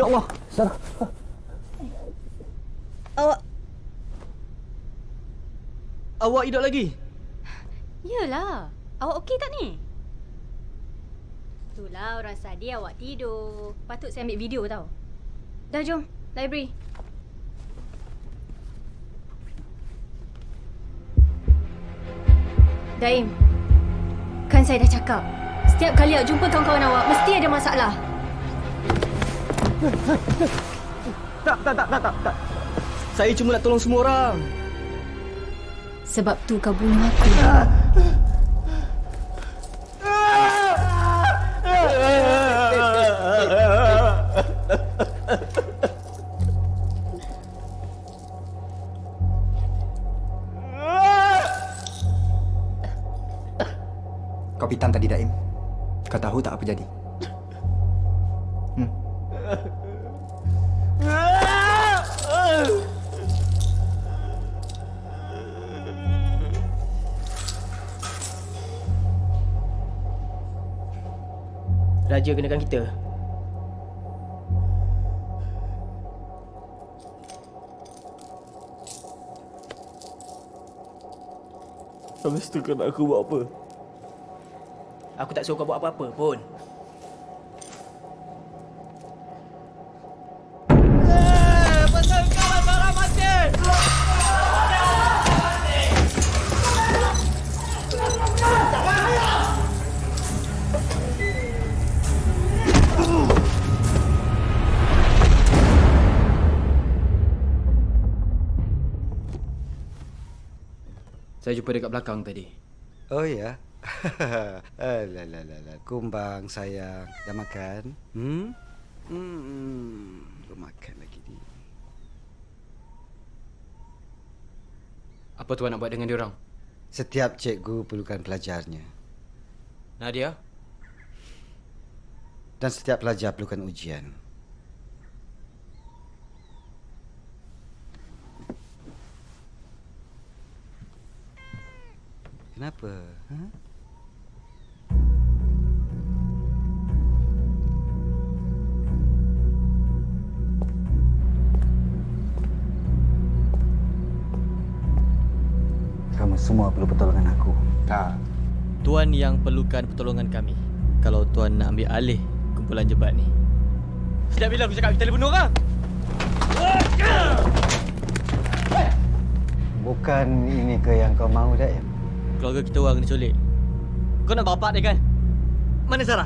Ya Allah, Sarah. Awak hidup lagi? Yelah. Awak okey tak ni? Itulah orang Sadi awak tidur. Patut saya ambil video tau. Dah jom, library. Daim, kan saya dah cakap. Setiap kali awak jumpa kawan-kawan awak, mesti ada masalah. Tak. Saya cuma nak tolong semua orang. Sebab tu kau bunuh aku. Kau pitam tadi, Daim. Kau tahu tak apa jadi? Raja kenakan kita. Habis tu kau nak aku buat apa? Aku tak suruh kau buat apa-apa pun. Pasal kau lah Sarah mati! Saya jumpa dekat belakang tadi. Oh ya. Alah. Kumbang sayang. Dah makan? Belum makan lagi ni. Apa tuan nak buat dengan diorang? Setiap cikgu perlukan pelajarnya. Nadia? Dan setiap pelajar perlukan ujian. Kenapa? Kamu semua perlu pertolongan aku. Tak. Tuan yang perlukan pertolongan kami. Kalau tuan nak ambil alih kumpulan jebat ni. Sejak bila aku cakap kita boleh bunuh orang? Bukan ini ke yang kau mahu, Daim? Keluarga kita orang diculik. Kau nak bapak dia kan? Mana Sarah?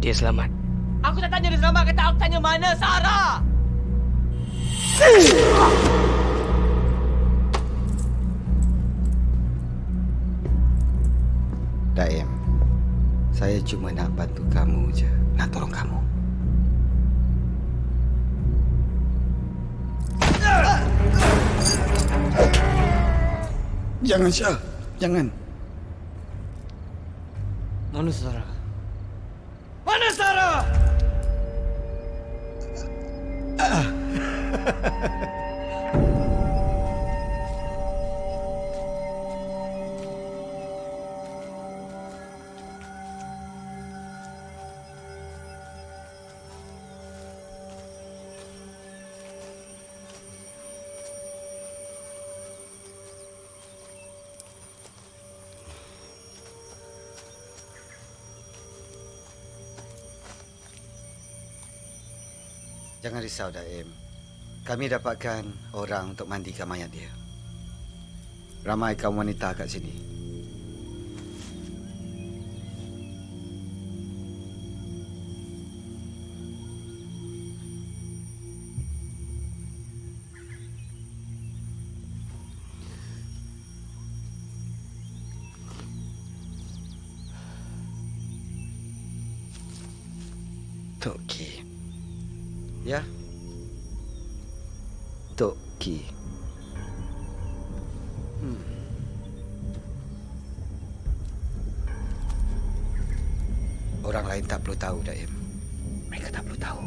Dia selamat. Aku tak tanya dia selamat, kata aku tanya mana Sarah? Daim, saya cuma nak bantu kamu je. Nak tolong kamu. Jangan, Syah. Jangan. Mana Sarah? Mana Sarah? Jangan risau, Daim. Kami dapatkan orang untuk mandikan mayat dia. Ramai kaum wanita kat sini. Tok Ki. Ya? Tok Ki. Orang lain tak perlu tahu, Daim. Mereka tak perlu tahu.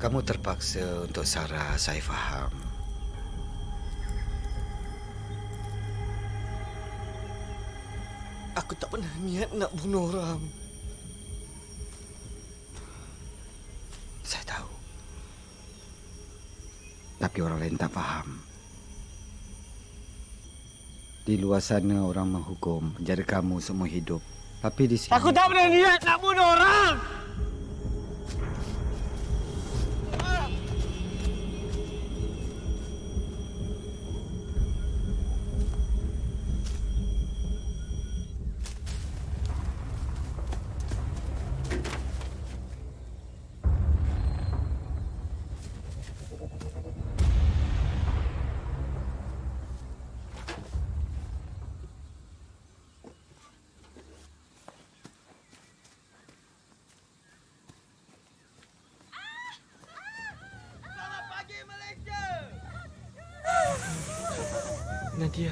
Kamu terpaksa untuk Sarah, saya faham. Aku tak pernah niat nak bunuh orang. tapi orang lain tak faham. Di luar sana orang menghukum penjara kamu seumur hidup. Tapi di sini... Aku tak pernah niat nak bunuh orang! Nadia.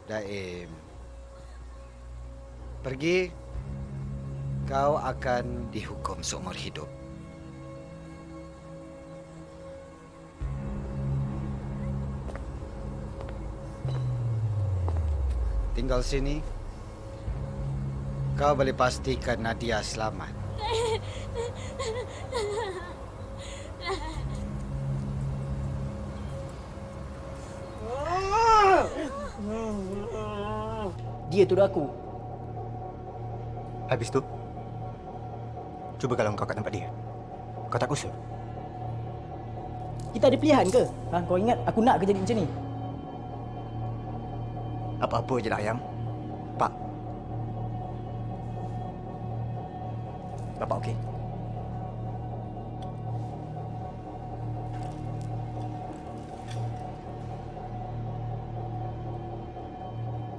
Daim, pergi. Kau akan dihukum seumur hidup. Tinggal sini. Kau boleh pastikan Nadia selamat. Dia tuduh aku. Habis tu, cuba kalau kau kat tempat dia. Kau tak kusut. Kita ada pilihan ke? Ha, kau ingat aku nak ke jadi macam ni? Apa-apa je lah, Ayam. Pak. Bapak okey?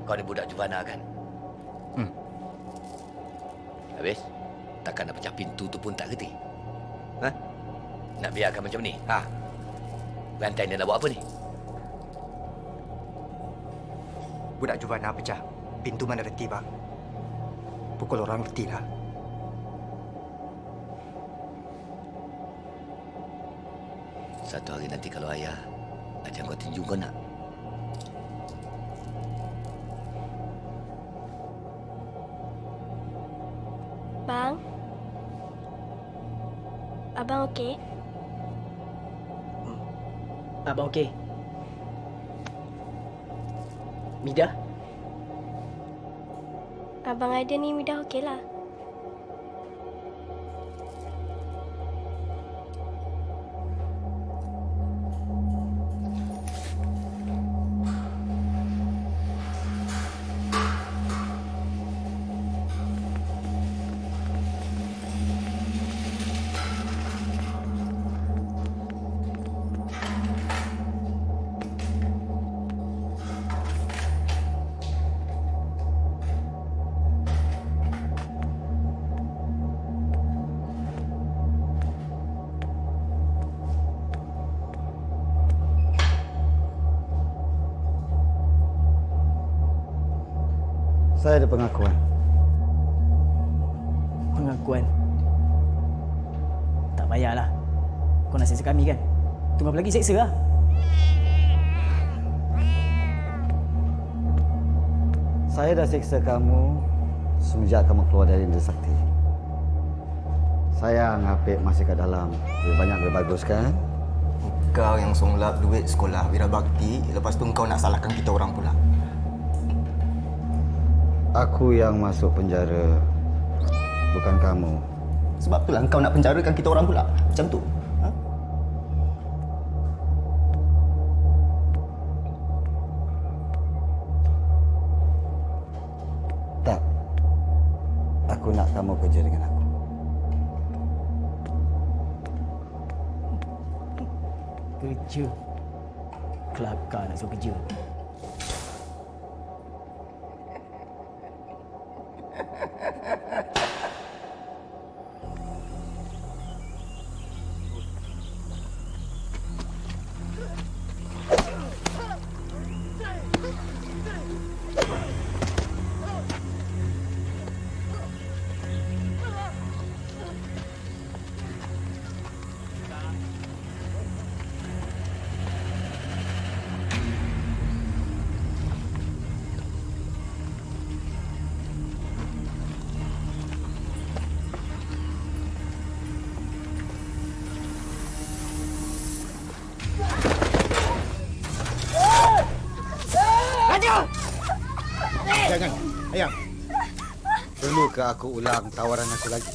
Kau ni budak juvana kan? Habis? Takkan nak pecah pintu tu pun tak kerti? Ha? Nak biarkan macam ni? Ha? Rantai ni nak buat apa ni? Budak juvana pecah. Pintu mana reti, Pak? Pukul orang reti lah. Satu hari nanti kalau ayah ajak kau tinju, kau nak? Bang? Abang okey? Abang okey. Mida? Abang ada ni Mida okey lah. Saya ada pengakuan. Pengakuan. Tak payahlah. Kau nak seksa kami kan? Tunggu apa lagi, seksa lah. Saya dah seksa kamu semenjak kamu keluar dari Indra Sakti. Sayang Apik masih kat dalam. Lebih banyak lebih bagus kan? Kau yang songlap duit sekolah Wira Bakti, lepas tu kau nak salahkan kita orang pula. Aku yang masuk penjara, bukan kamu. Sebab itulah kau nak penjarakan kita orang pula. Macam tu. Ha? Tak. Aku nak kamu kerja dengan aku. Kerja. Kelakar nak suruh kerja. Jangan. Ayang. Perlu ke aku ulang tawaran aku lagi?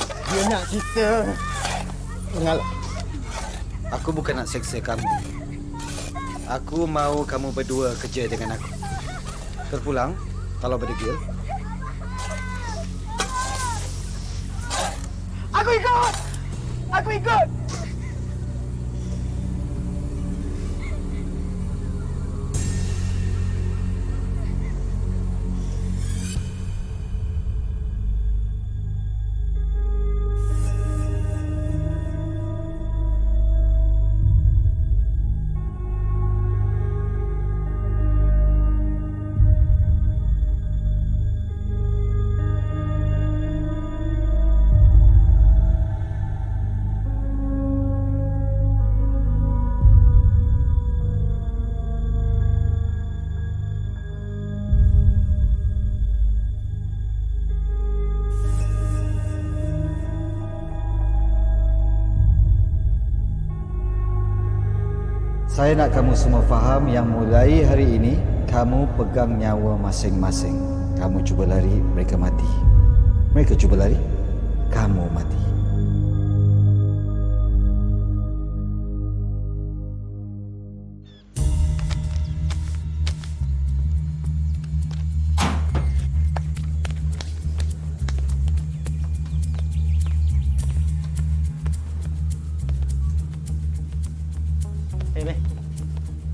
Dia nak kita mengalah. Aku bukan nak seksa kamu. Aku mahu kamu berdua kerja dengan aku. Terpulang, kalau berdegil. Aku ikut! Aku ikut! Saya nak kamu semua faham yang mulai hari ini, kamu pegang nyawa masing-masing. Kamu cuba lari, mereka mati. Mereka cuba lari, kamu mati.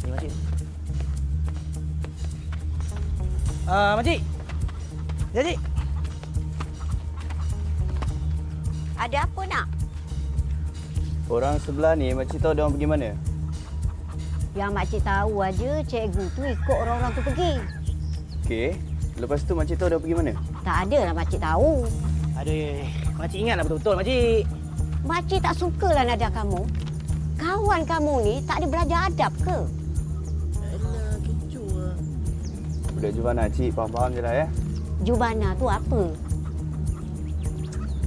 Ni makcik. Makcik. Jadi. Ada apa nak? Orang sebelah ni, makcik tahu dia orang pergi mana? Yang makcik tahu aja cikgu tu ikut orang-orang tu pergi. Okey. Lepas tu makcik tahu dia orang pergi mana? Tak ada lah makcik tahu. Aduh, makcik ingatlah betul-betul makcik. Makcik tak sukalah nada kamu. Kawan kamu ni tak ada belajar adab ke? Budak Juvana, cik faham-faham je lah ya. Jubana tu apa?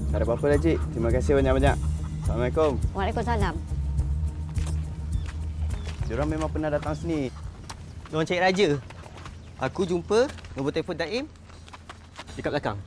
Tak ada apa-apa dah cik. Terima kasih banyak-banyak. Assalamualaikum. Waalaikumsalam. Diorang memang pernah datang sini. Diorang cari raja. Aku jumpa nombor telefon Daim dekat belakang.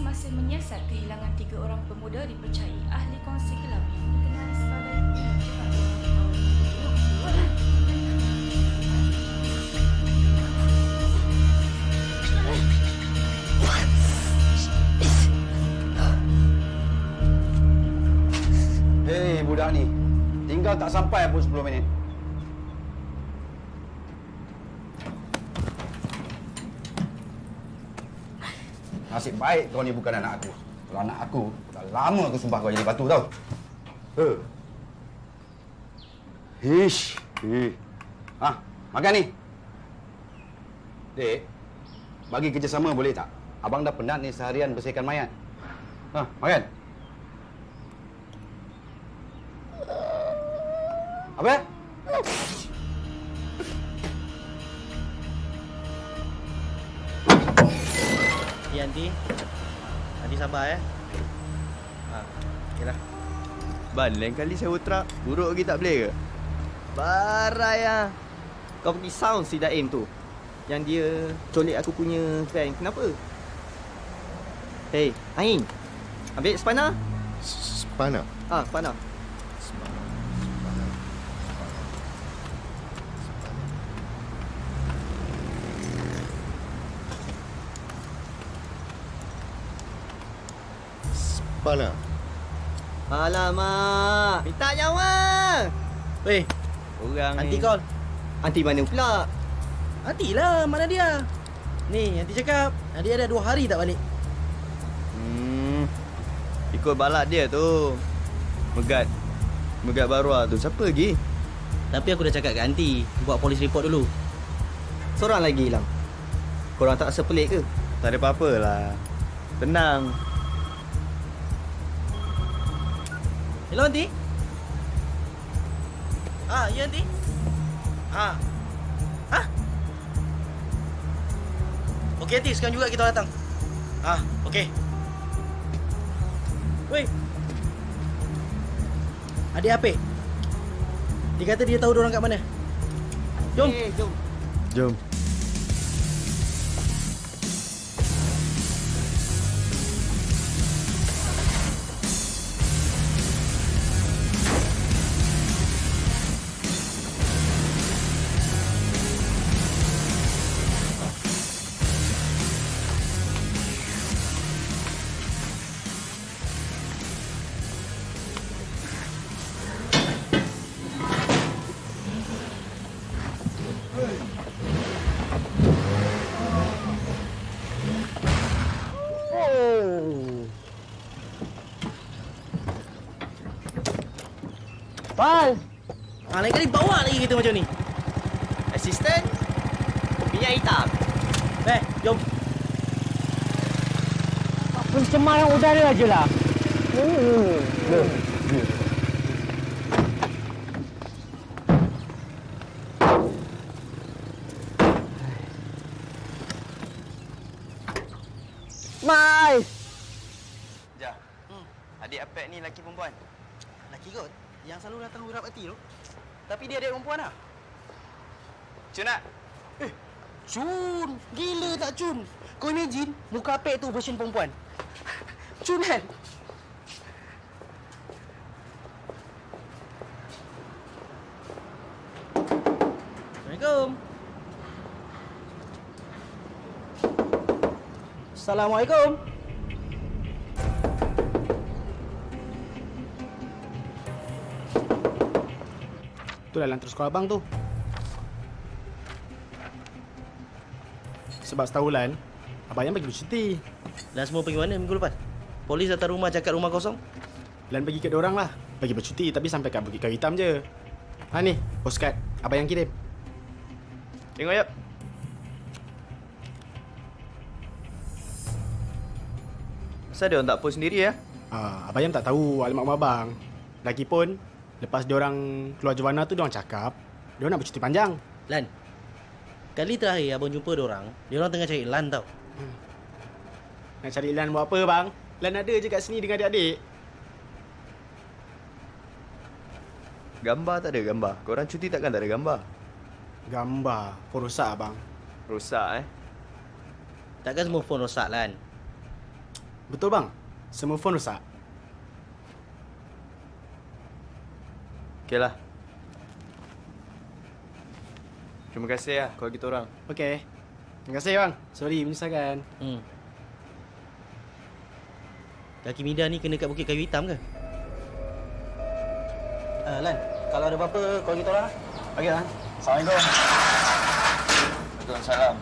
Masih menyiasat kehilangan 3 orang pemuda dipercayai ahli kongsi gelap yang dikenali sebagai dah ni. Tinggal tak sampai pun 10 minit. Nasib baik kau ni bukan anak aku. Kalau anak aku, dah lama aku sumpah kau jadi batu tau. Ish. Makan ni. Dek, bagi kerjasama boleh tak? Abang dah penat ni seharian bersihkan mayat. Makan. Apa? Ya, Aunty. Aunty sabar ya. Okeylah. Ban, lain kali sewa truk, buruk lagi tak boleh ke? Barai lah. Kau pergi sound si Daim tu. Yang dia colik aku punya van. Kenapa? Hei, Ain. Ambil spana? Spana? Spana. Spana. Alamak, minta nyawa. Weh, orang Aunty ni. call. Aunty mana pula? Aunty lah, mana dia? Ni, Aunty cakap dia ada 2 hari tak balik. Ikut balak dia tu. Megat Barua tu. Siapa lagi? Tapi aku dah cakap kat Aunty, buat polis report dulu. Seorang lagi hilang. Korang tak rasa pelik ke? Tak ada apa-apa lah. Tenang. Hello, Aunty? Ya, Aunty? Okey, Aunty. Sekarang juga kita datang. Okey. Weh. Adik Apik. Dia kata dia tahu diorang kat mana. Jom. Jom. Pal! Lain kali bawa lagi kita macam ni. Assistant? Minyak hitam. Jom. Pencemaran udara aje lah. Mai! Sekejap. Adik Apek ni lelaki perempuan? Laki kot. Yang selalu datang urap hati tu. Tapi dia adik perempuan lah. Cun nak? Cun! Gila tak Cun? Kau imagine muka Apek tu version perempuan. Cun kan? Assalamualaikum. Assalamualaikum. Tu dalam terus call abang tu. Sebab setahu Lan, abang yang bagi cuti. Dan semua pergi mana minggu lepas? Polis datang rumah cakap rumah kosong. Lan pergi kat diorang lah. Bagi bercuti tapi sampai kat Bukit Kayu Hitam je. Ni, postcard abang yang kirim. Tengok jap. Kenapa dia orang tak post sendiri ya? Abang Yam tak tahu alamat rumah abang. Lagipun, lepas diorang keluar Jovana tu, diorang cakap diorang nak bercuti panjang. Lan, kali terakhir abang jumpa diorang tengah cari Lan tau. Nak cari Lan buat apa bang? Lan ada je kat sini dengan adik-adik. Gambar tak ada gambar. Korang cuti takkan tak ada gambar? Gambar? Phone rosak abang. Rosak Takkan semua phone rosak Lan? Betul bang. Semua phone rosak. Okeylah. Terima kasih lah kalau kita orang. Okey. Terima kasih bang. Sorry menyusahkan. Kaki Mida ni kena kat Bukit Kayu Hitam ke? Lan, kalau ada apa-apa kau kita orang. Okey, Lan. Assalamualaikum. Waalaikumsalam.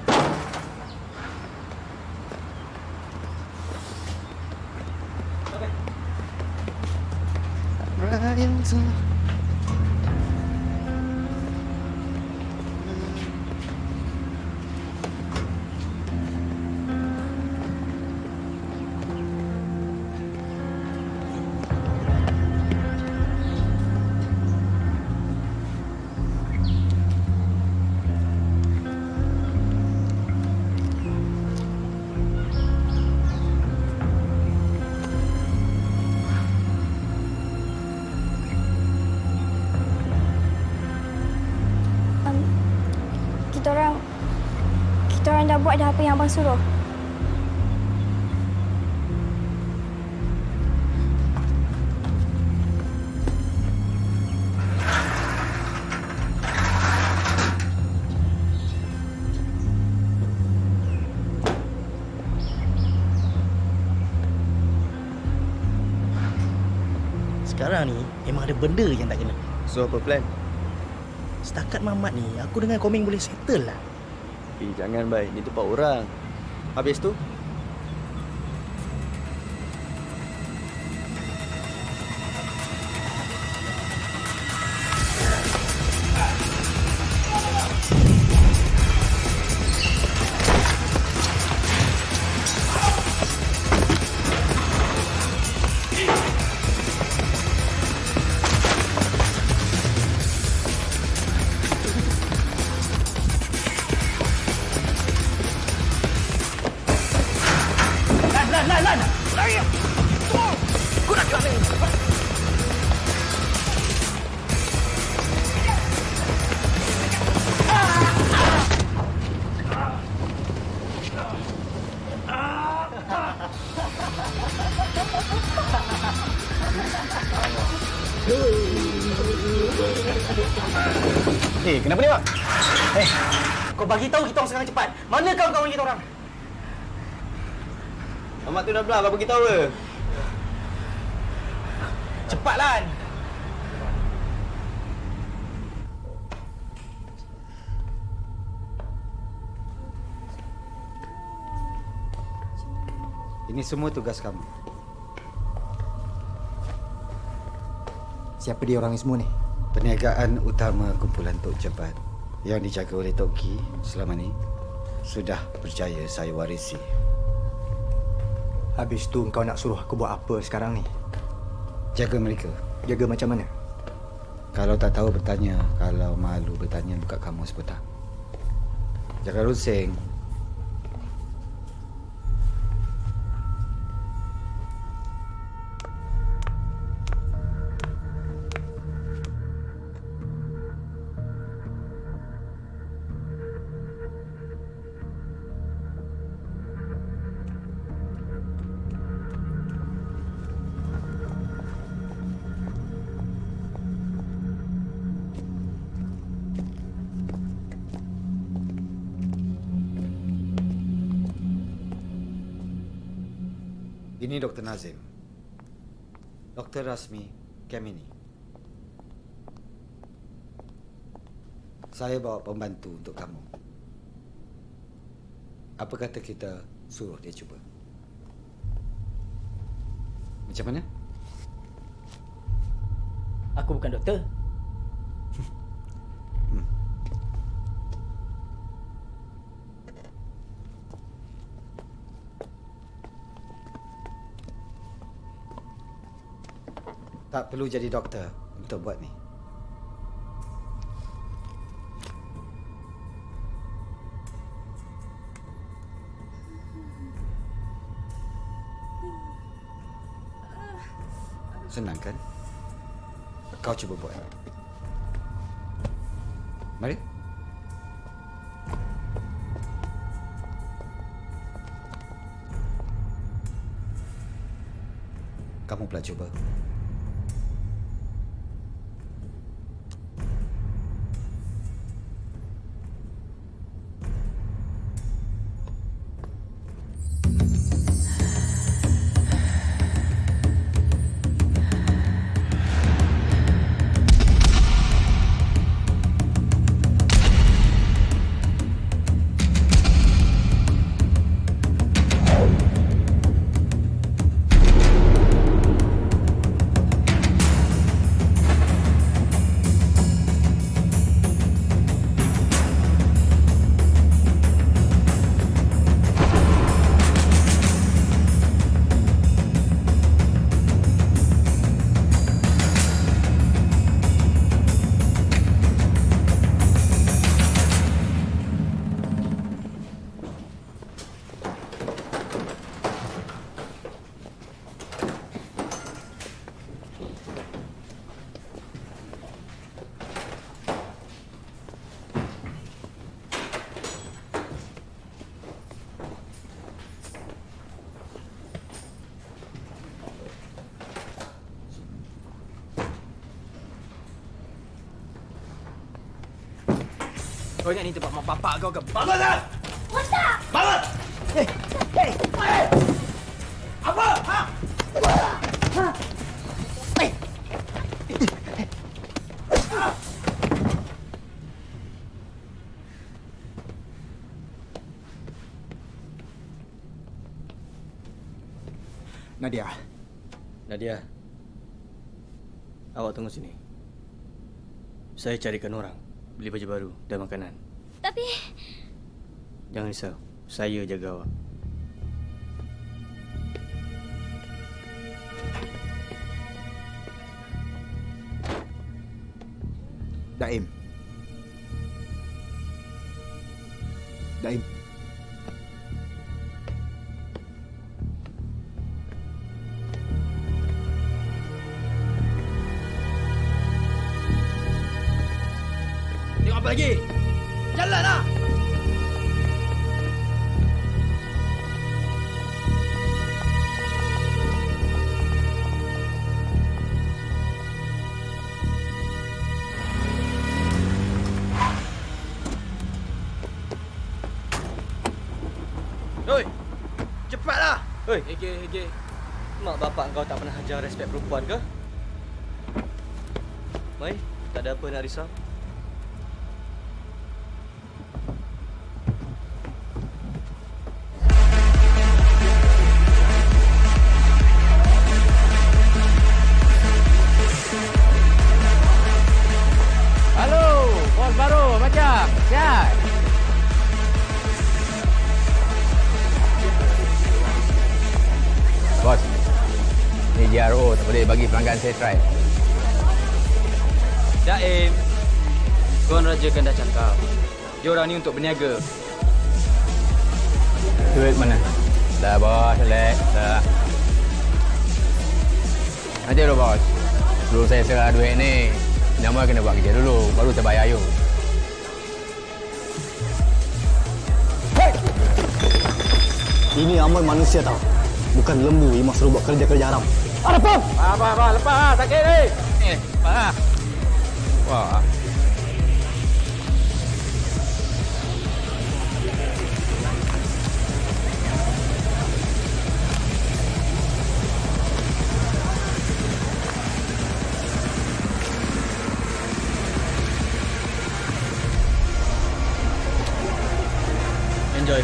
Kita orang dah buat dah apa yang abang suruh. Sekarang ni memang ada benda yang tak kena. So apa plan? Setakat Mamat ni, aku dengan Komeng boleh settle lah. Jangan baik, ni tempat orang. Habis tu? Kenapa ni, Mak? Kau bagi tahu kita orang sekarang cepat. Mana kawan-kawan kita orang? Mamat tu dah belah, kau bagi tahu ke? Cepat, Lan. Ini semua tugas kamu. Siapa dia orang ni semua ni? Perniagaan utama kumpulan Tok Jebat yang dijaga oleh Tok Ki selama ni sudah berjaya saya warisi. Habis tu kau nak suruh aku buat apa sekarang ni? Jaga mereka. Jaga macam mana? Kalau tak tahu bertanya, kalau malu bertanya buka kamus petang. Jangan rusing. Ini Dr. Nazim. Dr. Rasmi Kamini. Saya bawa pembantu untuk kamu. Apa kata kita suruh dia cuba? Macam mana? Aku bukan doktor. Tak perlu jadi doktor untuk buat ni. Senang kan? Kau cuba buat. Mari. Kamu pula cuba. Kau ingat ni tempat mak bapak kau ke? Bangun lah! Ustaz! Bangun! Hey! Hey! Hey! Apa? Ha? Ha? Hey! Nadia. Nadia. Awak tunggu sini. Saya carikan orang. Beli baju baru dan makanan. Tapi... Jangan risau. Saya jaga awak. Daim. Daim. Tengok apa lagi? Jalanlah! Oi! Cepatlah! Oi, Hege. Mak bapak kau tak pernah ajar respect perempuan ke? Mai, tak ada apa nak risau. Halo, bos baru macam. Siap. Bos, ni JRO tak boleh bagi pelanggan saya try. Daim, Tuan Raja kan dah cakap. Dia orang ni untuk berniaga. Duit mana? Dah bos, relax. Dah. Nanti dulu bos. Sebelum saya serah duit ni, Nama kena buat kerja dulu, baru saya bayar you. Hey! Ini amal manusia tau. Bukan lembu yang suruh buat kerja-kerja haram. Ada pun! Abang, lepas. Sakit ni. Lepas. Wah. Enjoy.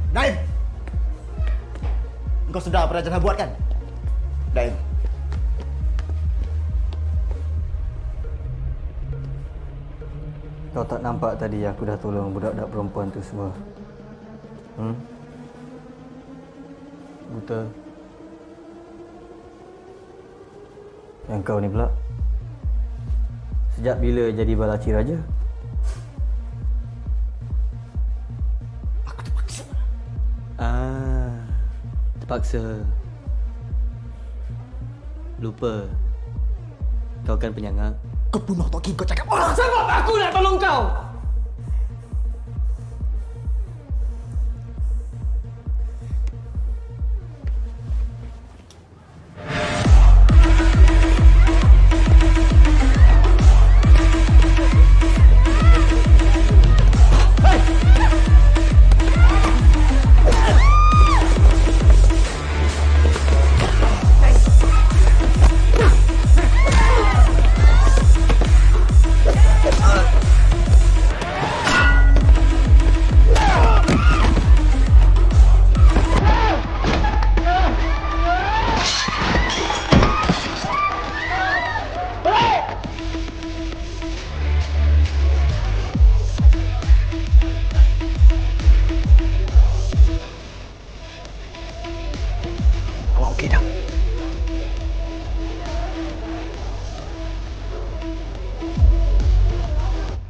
Daim! Engkau sudah apa Raja nak buat kan? Daim. Kau tak nampak tadi aku dah tolong budak-budak perempuan tu semua? Buta. Yang kau ni pula? Sejak bila jadi balaci raja? Terpaksa. Lupa. Kau kan penyangga. Kau bunuh Tok King, kau cakap orang. Sebab aku nak tolong kau.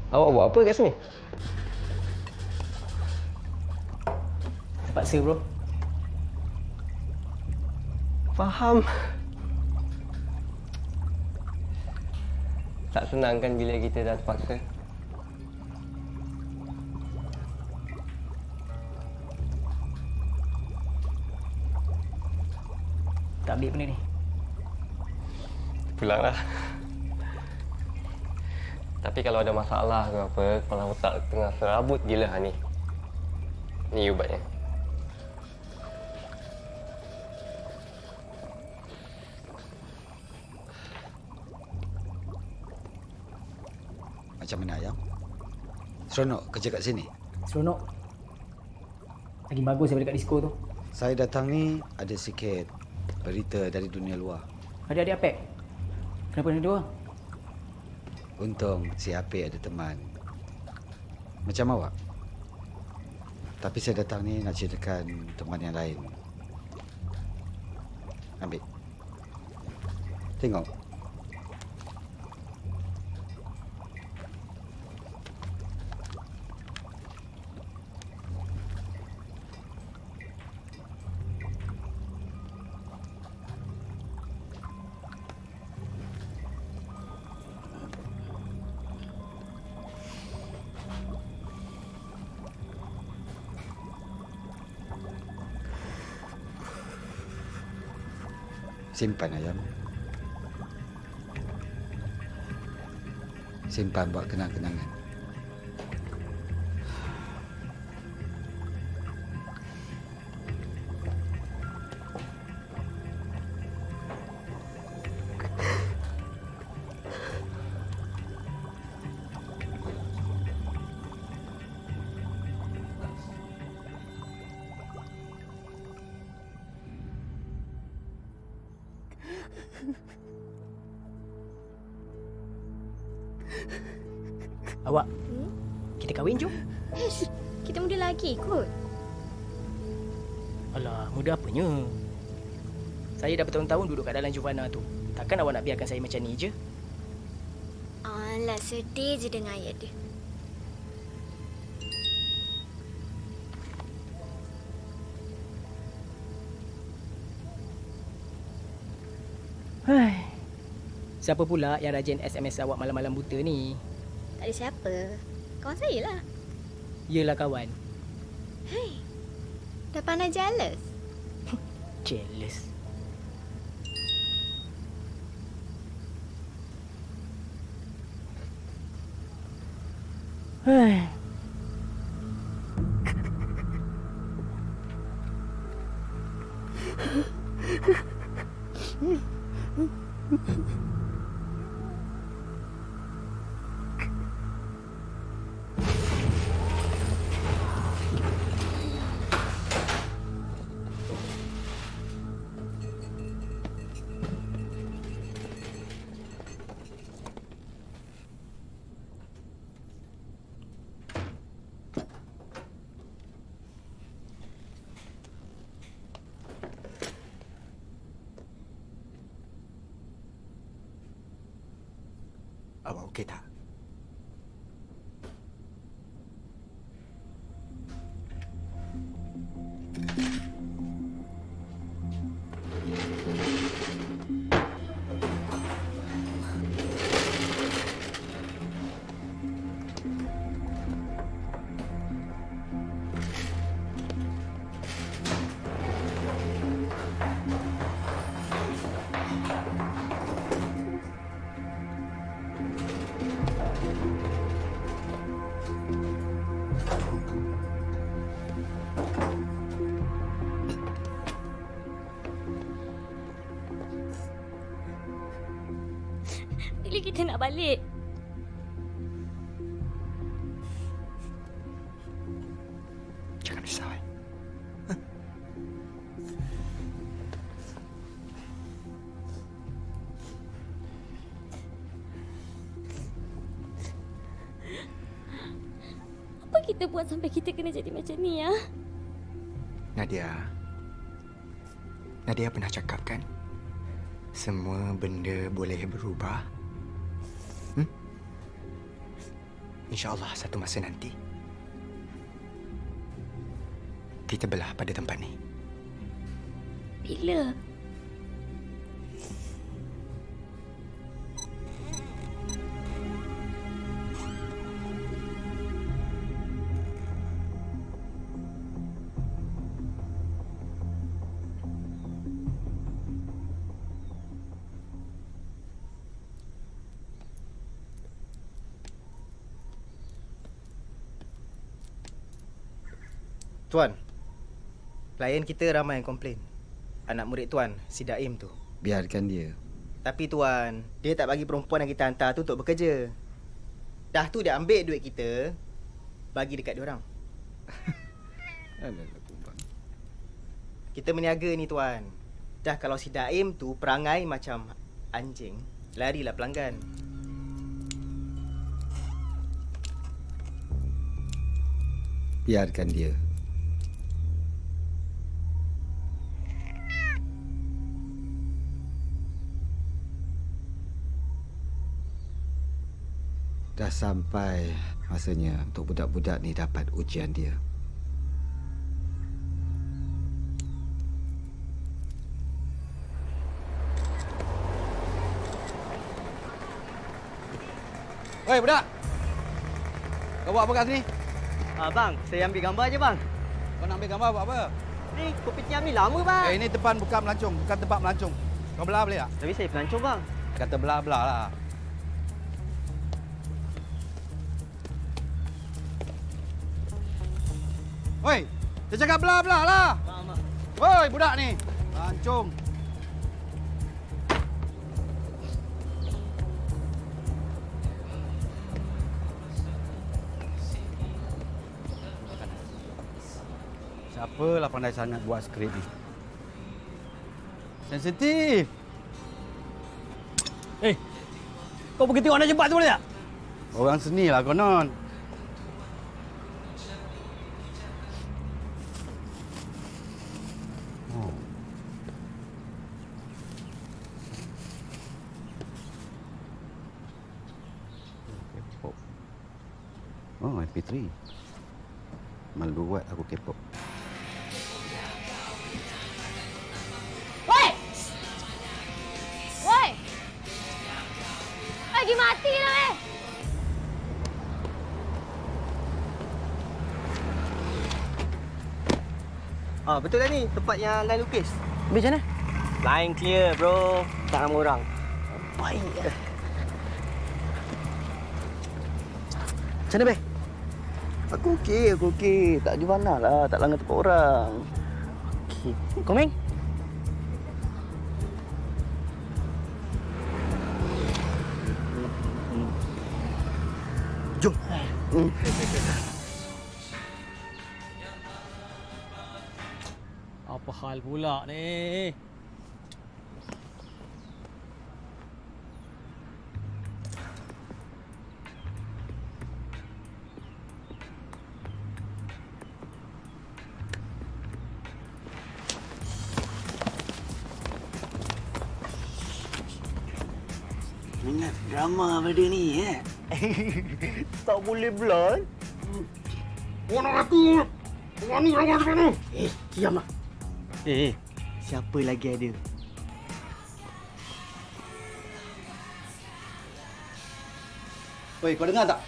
Awak buat apa kat sini? Terpaksa bro. Faham. Tak senang kan bila kita dah terpaksa. tak ambil benda ni. Pulanglah. Tapi kalau ada masalah ke apa, kepala otak tengah serabut gila ni. Ni ubatnya. Macam mana Ayam? Seronok kerja kat sini? Seronok. Lagi bagus daripada kat disco tu. Saya datang ni ada sikit berita dari dunia luar. Adik-adik Apek. Kenapa ni dua? Untung si Apek ada teman. Macam awak. Tapi saya datang ni nak ceritakan teman yang lain. Ambil. Tengok. Simpan Ayam. Simpan buat kenang-kenangan. Awak, kita kahwin jom. Kita muda lagi kot. Alah, muda apanya? Saya dah bertahun-tahun duduk kat dalam Juvana tu. Takkan awak nak biarkan saya macam ni je? Alah, sedih je dengan ayat dia. Siapa pula yang rajin SMS awak malam-malam buta ni? Tak ada siapa. Kawan saya lah. Yelah kawan. Hei, dah pandai jealous. Jealous. Awak okey tak? Bila kita nak balik? Jangan risau. Apa kita buat sampai kita kena jadi macam ni ya? Nadia pernah cakap kan? Semua benda boleh berubah. InsyaAllah satu masa nanti kita belah pada tempat ni. Bila? Tuan, klien kita ramai yang komplain. Anak murid Tuan, si Daim tu. Biarkan dia. Tapi Tuan, dia tak bagi perempuan yang kita hantar tu untuk bekerja. Dah tu dia ambil duit kita, bagi dekat diorang. Kita meniaga ni Tuan. Dah kalau si Daim tu perangai macam anjing, larilah pelanggan. Biarkan dia. Dah sampai masanya untuk budak-budak ni dapat ujian dia. Oi, budak. Kau buat apa kat sini? Bang, saya ambil gambar je bang. Kau nak ambil gambar buat apa? Ni kopi tiam ni lama bang. Ini depan bukan melancong, bukan tempat melancong. Kau belah boleh tak? Tapi saya pelancong bang. Kata belah-belah lah. Oi, dia cakap belah-belah lah. Oi, budak ni. Melancong. Siapalah pandai sangat buat skrip ni? Sensitif. Kau pergi tengok anak jembat tu boleh tak? Orang seni lah konon. Oh, MP3. Malu buat aku K-pop. Woi! Woi! Lagi mati lah, weh! Betul dah ni, tempat yang line lukis. Habis macam mana? Line clear bro, tak ramai orang. Baik. Macam mana Beh? Aku okey. Tak di mana lah, tak langgar tempat orang. Okey. Kau Meng? Jom. Apa hal pula ni? Ingat drama pada ni tak boleh belah. Orang aku. Orang ni orang mana? Diamlah. Siapa lagi ada? Oi, kau dengar tak?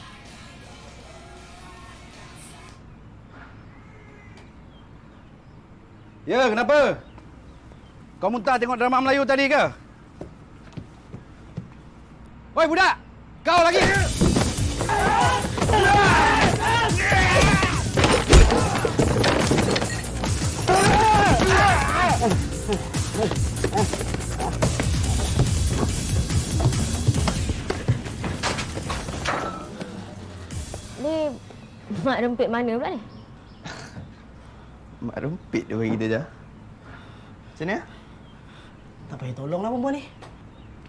Ya, kenapa? Kau muntah tengok drama Melayu tadi ke? Oi, budak! Kau lagi! Ni mak rempit mana pula ni? Mak rempit dia bagi kita dah. Macam ni? Tak payah tolonglah perempuan ni.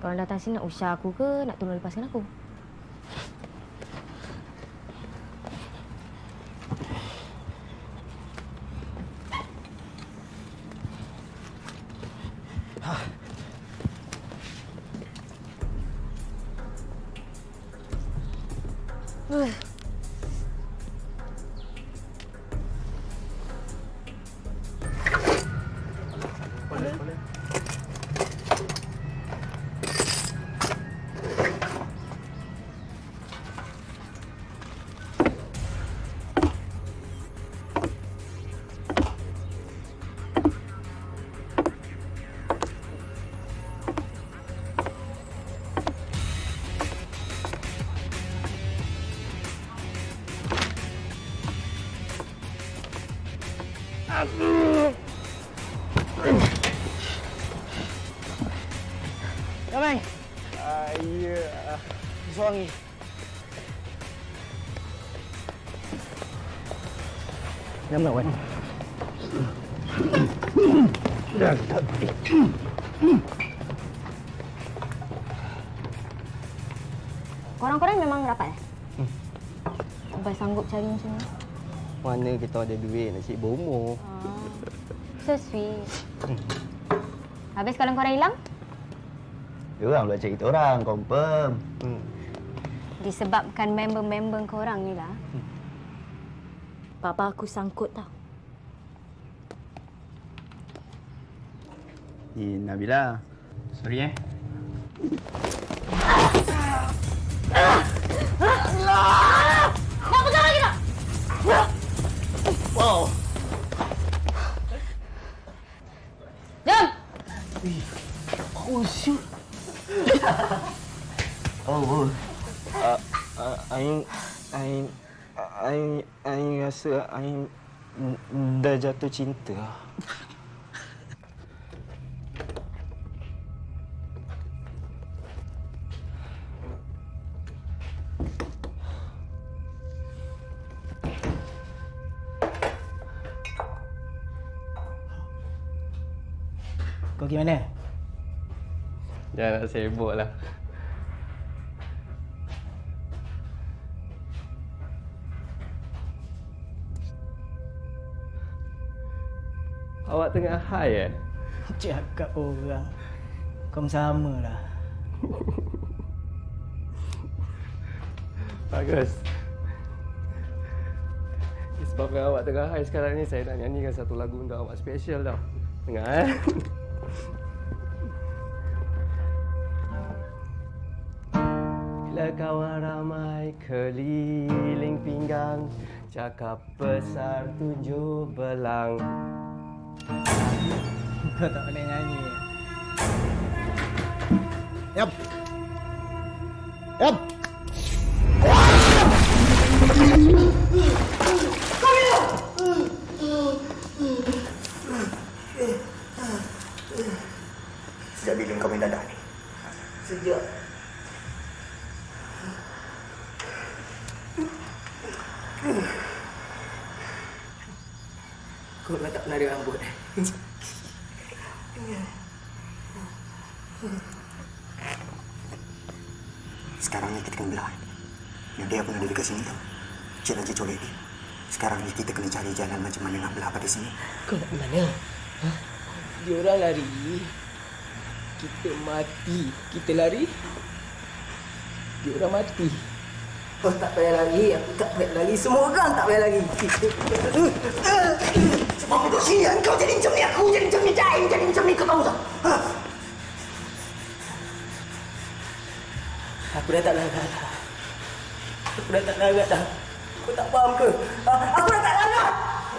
Korang datang sini nak usah aku ke nak tolong lepaskan aku? Ramai. Ya. Seorang ni. Jangan melawan. Korang-korang memang rapat eh? Abang sanggup cari macam ni. Mana kita ada duit nak cik bomo. So sweet. Habis kalau korang hilang? Diorang pula cari kita orang, confirm. Disebabkan member-member korang ni lah. Papa aku sangkut tau. Nabila. Sorry Nak pegang lagi tak? Wow. Jom! Oh, shoot. Oh. Aing rasa Aing dah jatuh cinta. Kau pergi mana? Jangan nak sibuk lah. Awak tengah high Cakap orang. Kau sama lah. Bagus. Disebabkan awak tengah high sekarang ni, saya nak nyanyikan satu lagu untuk awak special tau. Dengar Bila kawan ramai keliling pinggang, cakap besar tunjuk belang. Kau tak boleh nyanyi. Yap. Yap. Sejak bila kau main dadah ni? Sejak kau dah tak pernah ada rambut. Sekarang ni kita kena belah. Yang dia pun ada dekat sini tau. Cik Raja colek dia. Sekarang ni kita kena cari jalan macam mana nak belah pada sini. Kau nak mana? Ha? Dia orang lari. Kita mati. Kita lari. Dia orang mati. Kau tak payah lari. Aku tak payah lari. Semua orang tak payah lari. Sebab duduk sini kau jadi macam ni. Aku jadi macam ni. Jaim jadi macam ni. Kau tahu tak? Ha? Aku dah tak larat dah. Aku dah tak larat dah. Kau tak faham ke? Ha? Aku dah tak larat.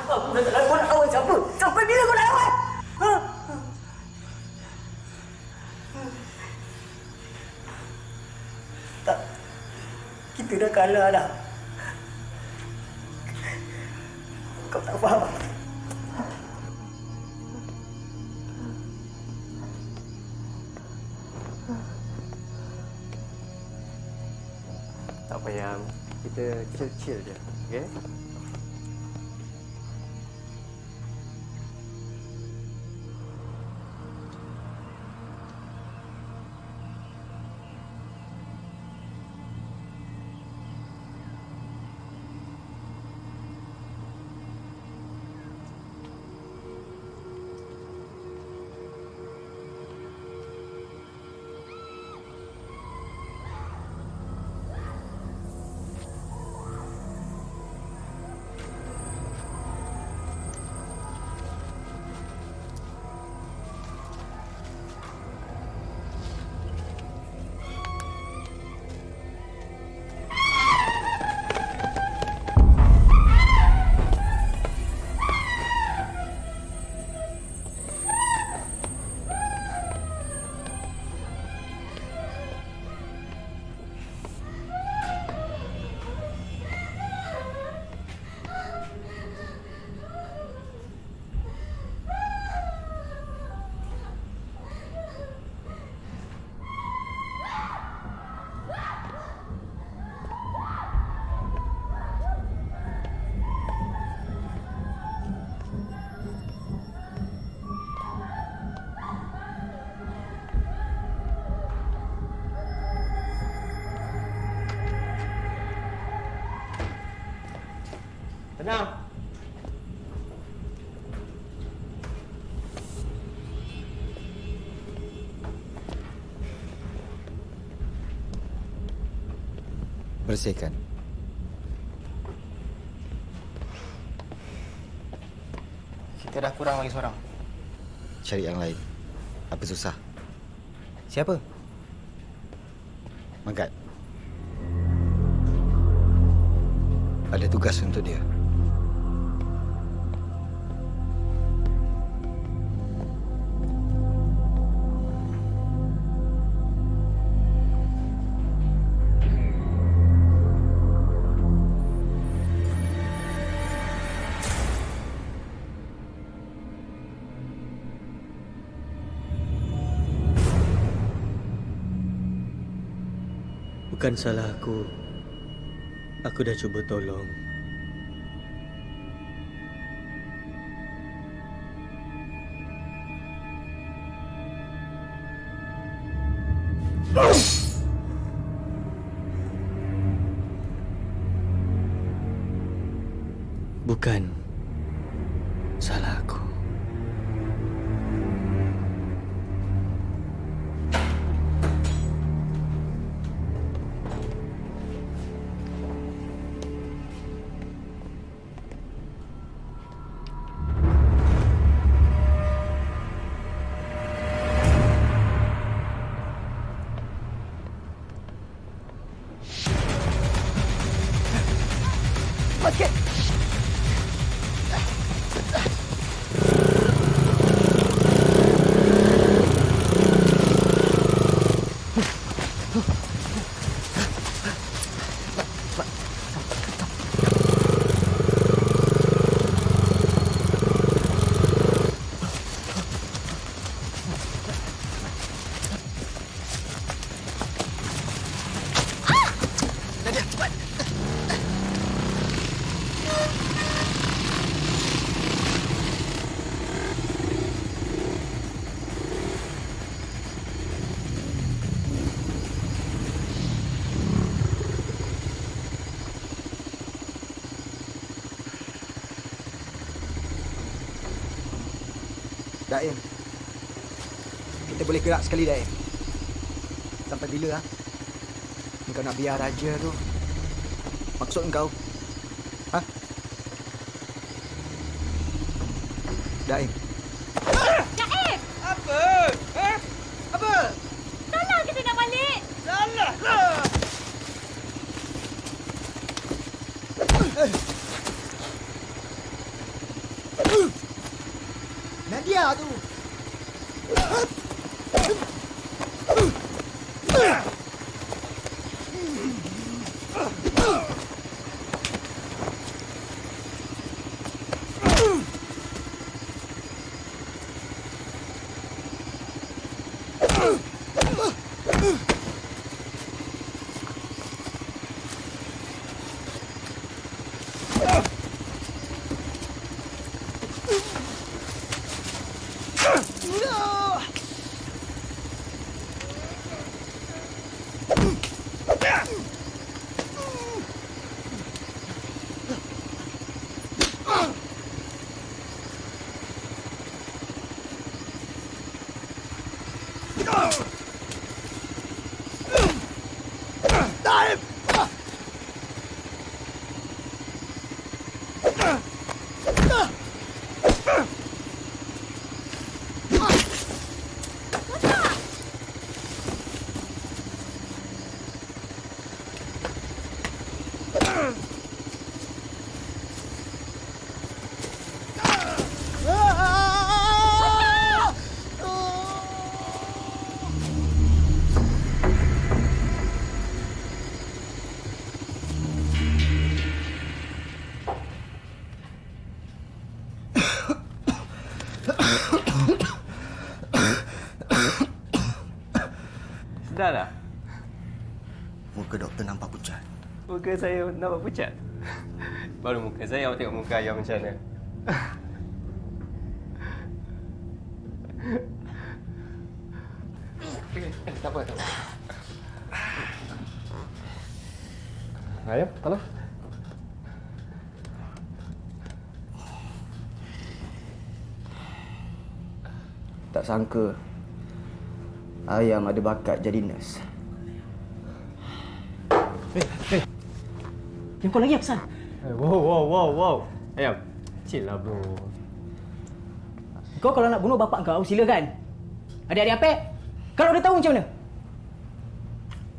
Aku dah tak larat. Kau nak lawan siapa? Sampai bila kau nak lawan? Ha? Tak. Kita dah kalah dah. Kau tak faham. Tak payah. Kita chill-chill je. Okay? Tenang. Bersihkan. Kita dah kurang lagi seorang. Cari yang lain. Apa susah? Siapa? Magat. Ada tugas untuk dia. Bukan salah aku. Aku dah cuba tolong. Bukan salah aku. Okey. Nadia, cepat. Daim. Kita boleh gerak sekali, Daim. Sampai bila, ha? Engkau nak biar raja tu? Maksud engkau? Ha? Daim. Naib! Apa? Ha? Apa? Salah kita nak balik! Salah lah! Nadia tu! Sedar tak? Muka doktor nampak pucat. Muka saya nampak pucat? Baru muka saya, awak tengok muka ayam macam mana. Tak apa, tak apa. Ayam, tolong. tak sangka Ayam ada bakat jadi nurse. Yang kau lagi apa sah? Wow. Ayam, chill lah bro. Kau kalau nak bunuh bapak kau, silakan. Adik-adik Apek, kalau dia tahu macam mana?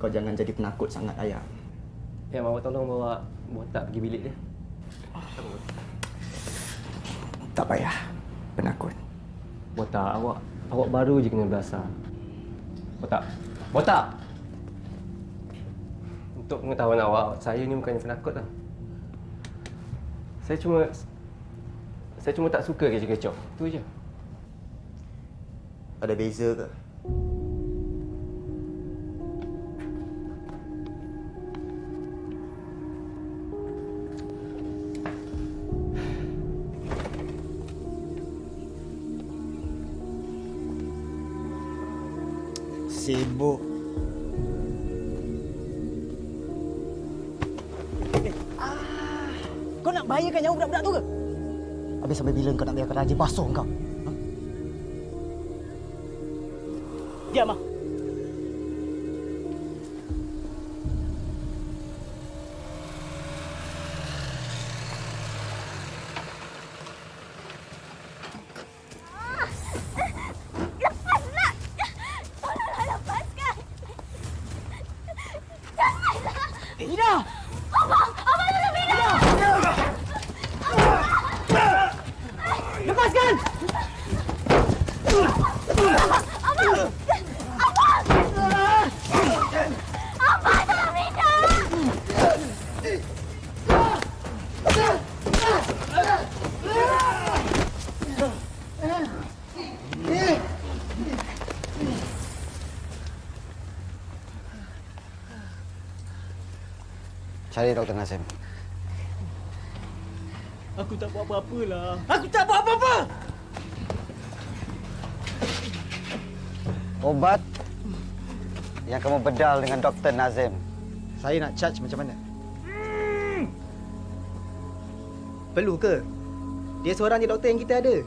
Kau jangan jadi penakut sangat, Ayam. Ayam, awak tolong bawa botak pergi bilik dia. Tak payah penakut. Botak, awak baru je kena belasah. Botak! Untuk pengetahuan awak, saya ni bukannya penakut tau. Saya cuma tak suka kecoh-kecoh. Tu je. Ada beza ke? Sibuk. Kau nak bahayakan nyawa budak-budak tu ke? Habis sampai bila kau nak biarkan Raja basuh kau? Diam ah. Lepaslah! Tolonglah lepaskan! Janganlah! Ida! Abang tolong Ida! Lepaskan! Abang! Tolong Ida! Cari Dr. Nazim. Aku tak buat apa-apa lah. Aku tak buat apa-apa! Obat yang kamu bedal dengan Dr. Nazim. Saya nak charge macam mana? Perlu ke? Dia seorang je doktor yang kita ada.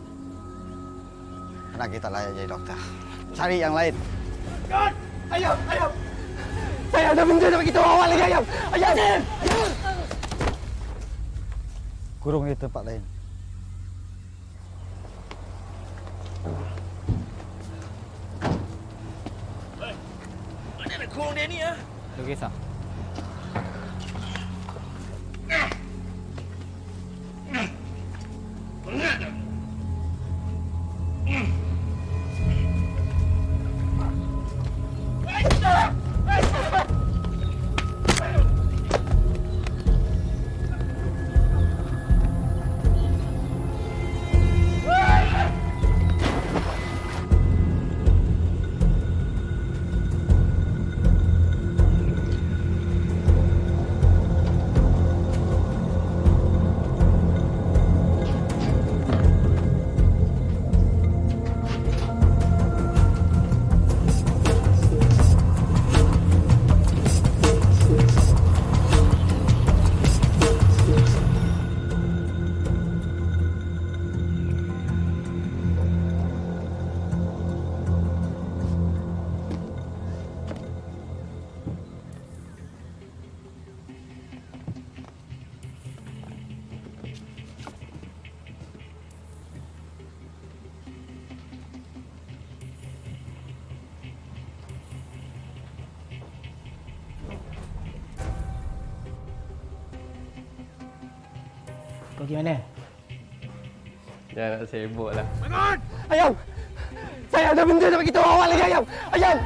Anak kita layak jadi doktor. Cari yang lain. Ayam! Saya ada benda nak kita awal lagi, Ayam! Ayam! Kurung di tempat lain. Mana nak kurung dia ni ah? Tak kisah. Kau pergi mana? Jangan nak sibuk lah. Bangun! Ayam! Saya ada benda nak kita awal lagi, Ayam! Ayam!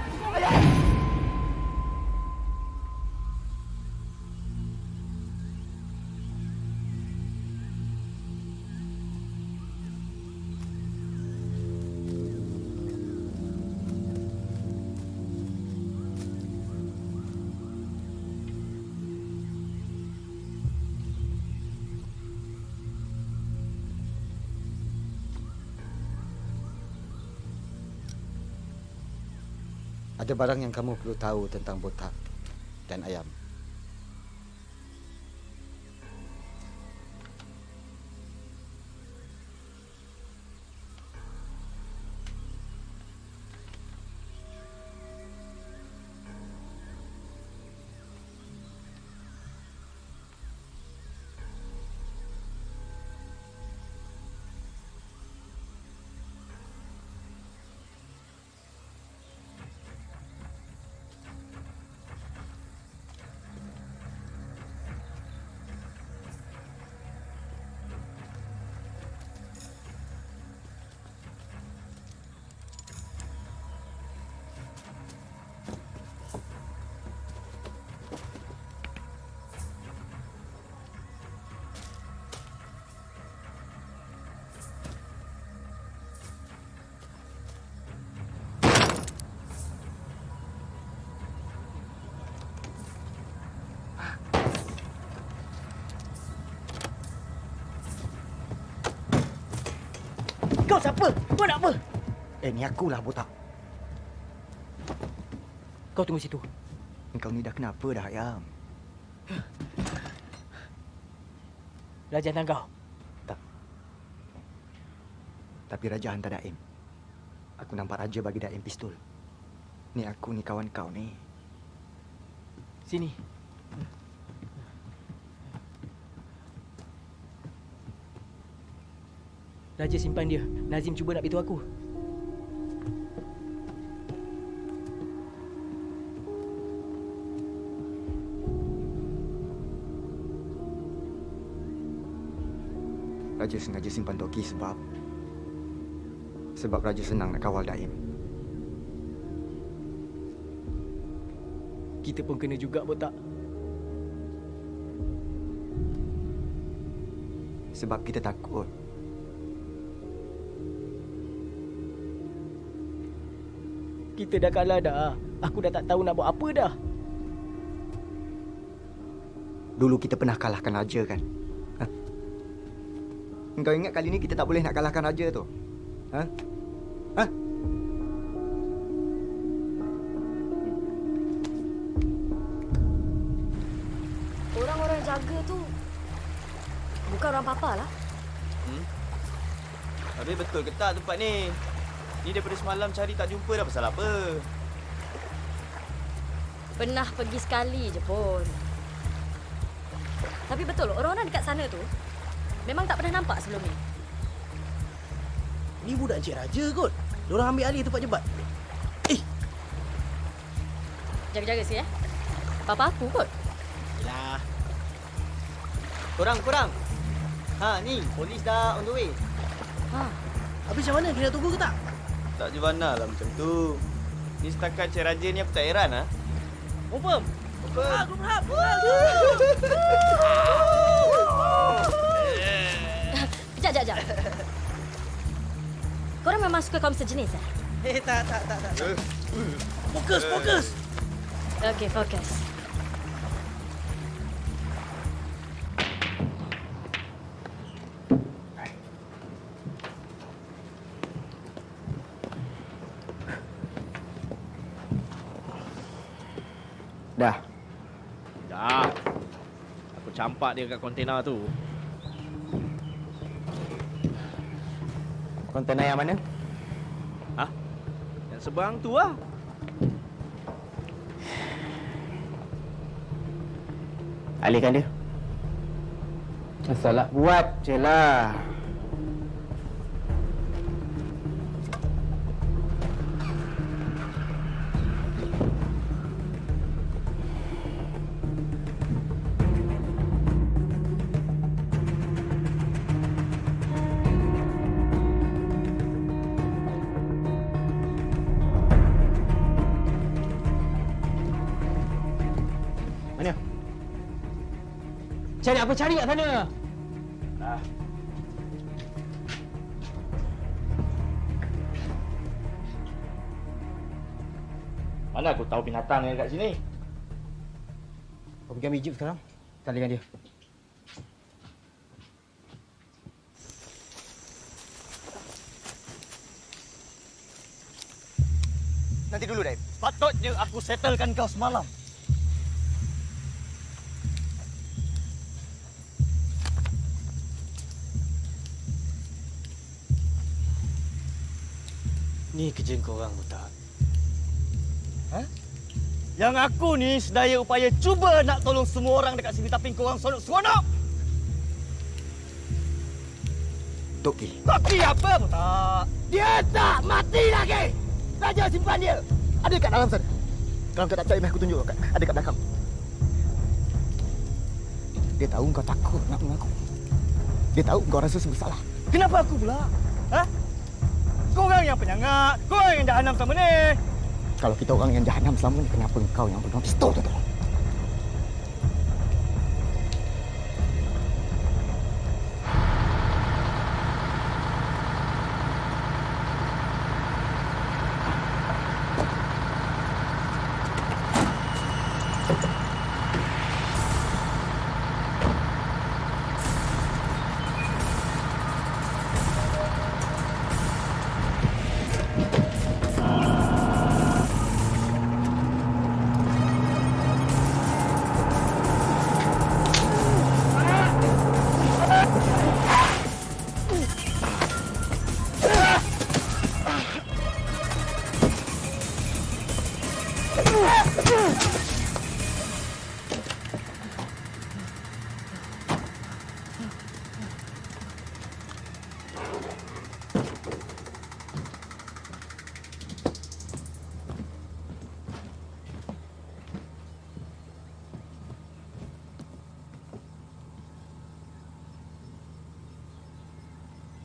Ada barang yang kamu perlu tahu tentang botak dan ayam. siapa? Kau nak apa? Ni akulah botak. Kau tunggu situ. Engkau ni dah kenapa dah, Ayam? Raja hantar kau. Tapi Raja hantar Daim. Aku nampak Raja bagi Daim pistol. Ni aku ni kawan kau ni. Sini. Raja simpan dia. Nazim cuba nak beritahu aku. Raja sengaja simpan Toki sebab Raja senang nak kawal Daim. Kita pun kena juga, botak. Sebab kita takut. Kita dah kalah dah. Aku dah tak tahu nak buat apa dah. Dulu kita pernah kalahkan Raja kan? Ha? Engkau ingat kali ni kita tak boleh nak kalahkan Raja tu? Ha? Ha? Orang-orang jaga tu bukan orang papa lah. Habis betul ke tak tempat ni? Ni daripada semalam cari tak jumpa dah, pasal apa? Pernah pergi sekali je pun. Tapi betul, orang-orang dekat sana tu memang tak pernah nampak sebelum ni. Ni budak Encik Raja kot. Diorang ambil alih tempat jebat. Jaga-jaga sikit Papa aku kot. Yalah. Korang. Ha, ni polis dah on the way. Ha. Habis macam mana? Dia nak tunggu ke tak? Tak je mana lah macam tu. Ni setakat Encik Raja ni aku tak heran ah. Confirm. Aku berhak. Sekejap. Korang memang suka kaum sejenis Tak. Fokus. Okey, fokus. Dah. Aku campak dia kat kontena tu. Kontena yang mana? Ha? Yang seberang tu lah. Alihkan dia. Salah buat je lah. Mana? Cari apa cari kat sana? Mana aku tahu binatang yang kat sini? Kau pergi ambil jeep sekarang. Talikan dia. Nanti dulu, Daim. Patutnya aku settlekan kau semalam. Ni kerja korang, budak. Ha? Yang aku ni sedaya upaya cuba nak tolong semua orang dekat sini tapi korang seronok-seronok. Toki. Toki apa, budak? Dia tak mati lagi. Raja simpan dia. Ada kat dalam sana. Kalau kau tak percaya, aku tunjuk kau. Ada kat belakang. Dia tahu kau takut nak mengaku. Dia tahu kau rasa bersalah. Kenapa aku pula? Ha? Korang yang penyangak. Korang yang jahanam selama ni. Kalau kita orang yang jahanam selama ni, kenapa kau yang pegang pistol tu?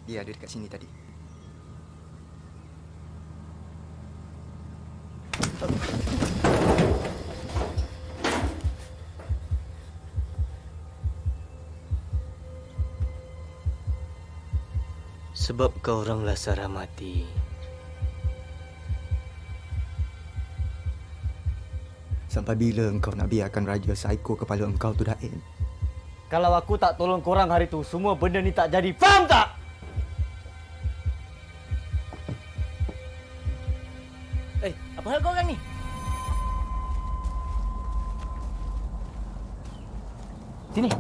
Dia ada dekat sini tadi. Sebab kau orang Lasara mati. Sampai bila engkau nak biarkan Raja Psycho kepala engkau tu, Daim? Kalau aku tak tolong korang hari tu, semua benda ni tak jadi. Faham tak? Apa hal kau orang ni? Sini.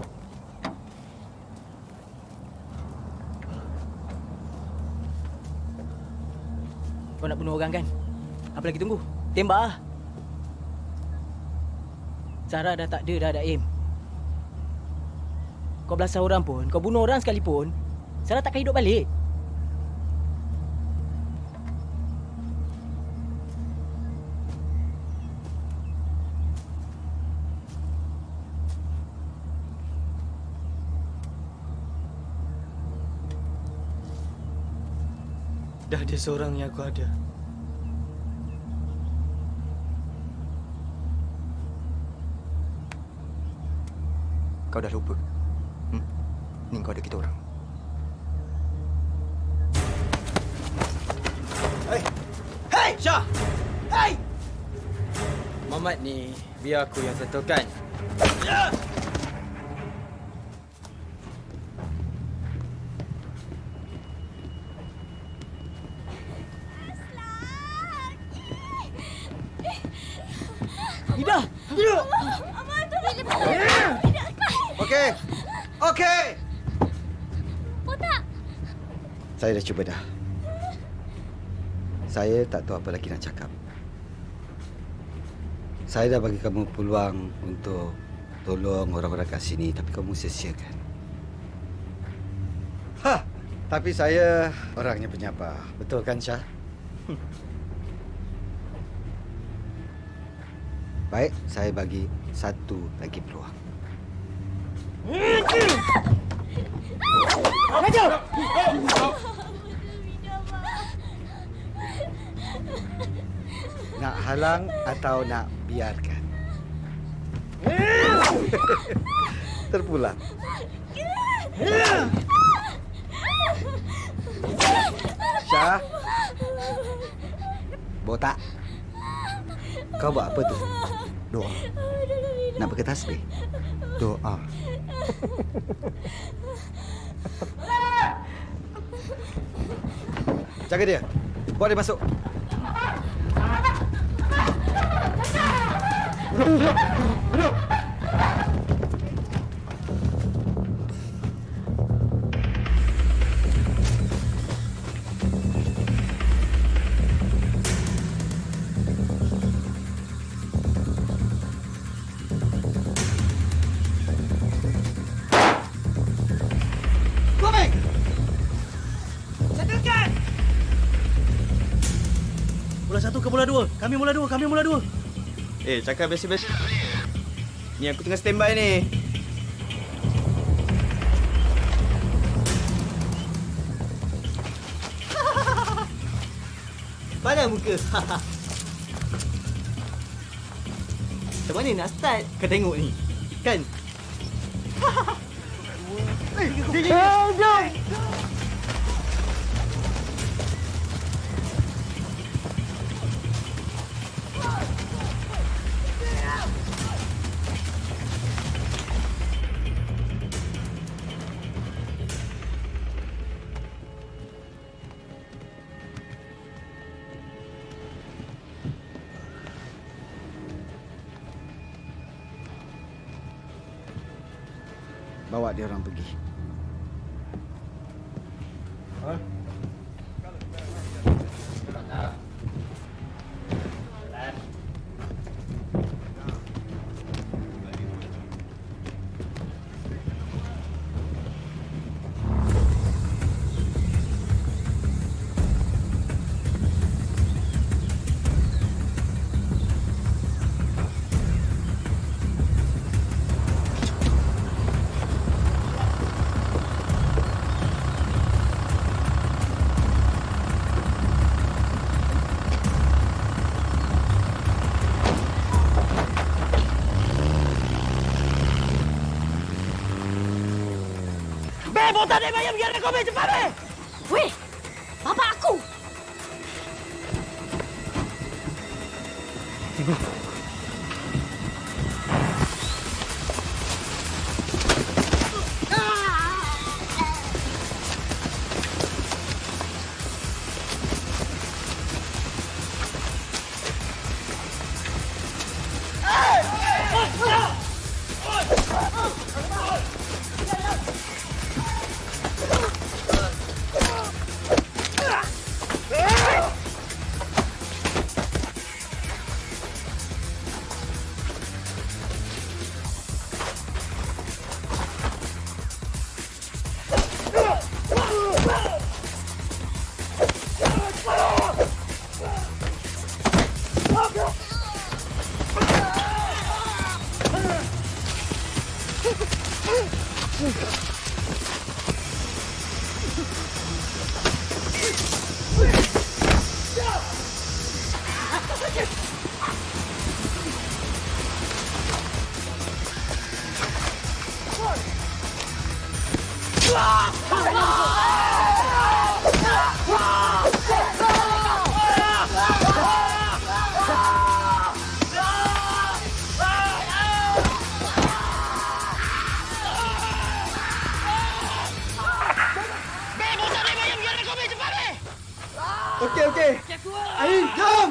Kau nak bunuh orang kan? Apa lagi tunggu? Tembak lah. Sarah dah tak ada, dah ada aim. Kau belasah orang pun, kau bunuh orang sekalipun, Sarah takkan hidup balik. Dah ada seorang yang aku ada. Kau dah lupa. Ni kau ada kita orang. Hei! Hei! Syah! Hei! Mamat ni, biar aku yang settlekan. Ida! Ida! Okey. Okey. Otak. Saya dah cuba dah. Saya tak tahu apa lagi nak cakap. Saya dah bagi kamu peluang untuk tolong orang-orang kat sini, tapi kamu sia-siakan. Tapi saya orangnya penyabar. Betul kan, Syah? Baik, saya bagi satu lagi peluang. Raja! Nak halang atau nak biarkan? Terpulang. Syah. Botak. Kau buat apa tu? Doa. Nak pakai tasbih? Doa. Jaga dia. Bawa dia masuk. Bola satu ke bola dua? Kami bola dua. Cakap biasa-biasa. Ni aku tengah standby ni. Mana muka? Macam mana nak start? Kau tengok ni. Kan? Jom! Bawa dia orang pergi. Bawa tak ada bayar biar kau main cepat weh. Weh, bapak aku. Okey. Ain, jom.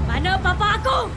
Mana bapa aku?